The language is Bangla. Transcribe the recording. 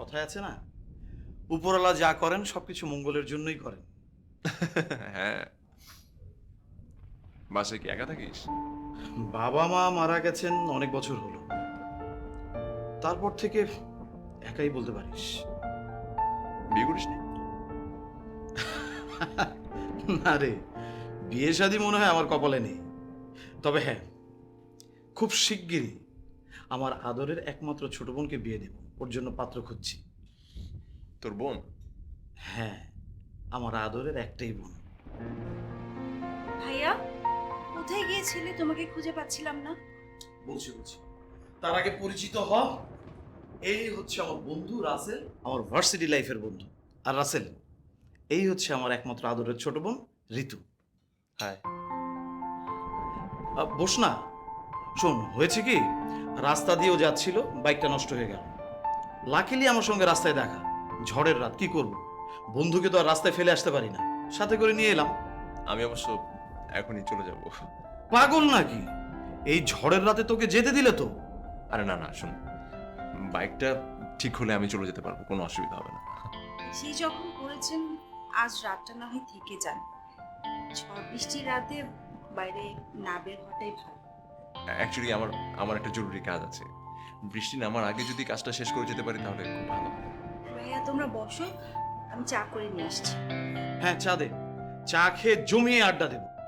কথায় আছে না, উপরওয়ালা যা করেন সবকিছু মঙ্গলের জন্যই করেন। হ্যাঁ। বাসায় কি একা থাকিস? বাবা মা মারা গেছেন অনেক বছর হলো, তারপর থেকে একাই বলতে পারিস। বিয়ে করিসনি? না রে, বিয়ে শাদী মনে হয় আমার কপালে নেই। তবে হ্যাঁ, খুব শিগগিরই আমার আদরের একমাত্র ছোট বোনকে বিয়ে দেব, ওর জন্য পাত্র খুঁজছি। তোর বোন? হ্যাঁ, আমার আদরের একটাই বোন। ভাইয়া, কোথায় গিয়েছিলে? তোমাকে খুঁজে পাচ্ছিলাম না। বলছি বলছি, তার আগে পরিচিত হ। এই হচ্ছে আমার বন্ধু রাসেল, আমার ভার্সিটি লাইফের বন্ধু। আর রাসেল, এই হচ্ছে আমার একমাত্র আদরের ছোট বোন ঋতু। হাই। বস না। শোন, হয়েছে কি, রাস্তা দিয়েও যাচ্ছিল, বাইকটা নষ্ট হয়ে গেল। লাকিলি আমার সঙ্গে রাস্তায় দেখা, ঝড়ের রাত, কি করব, বন্ধুকে তো আর রাস্তায় ফেলে আসতে পারি না, সাথে করে নিয়ে এলাম। আমি অবশ্য এখনই চলে যাব। পাগল নাকি? এই ঝড়ের রাতে তোকে যেতে দিলে তো? আরে না না, শোন, বাইকটা ঠিক হলে আমি চলে যেতে পারবো, কোনো অসুবিধা হবে না। সেই যখন করেছেন, আজ রাতটা না হয় থেকে যান। ঝড় বৃষ্টির রাতে বাইরে না বের হওয়াটাই ভালো। অ্যাকচুয়ালি আমার আমার একটা জরুরি কাজ আছে। বৃষ্টি নামার আগে যদি কাজটা শেষ করে যেতে পারি তাহলে খুব ভালো হয়। ভাইয়া, তোমরা বসো, আমি চা করে নিয়ে আসছি। হ্যাঁ, চা দে, চা খেয়ে জমিয়ে আড্ডা দেব।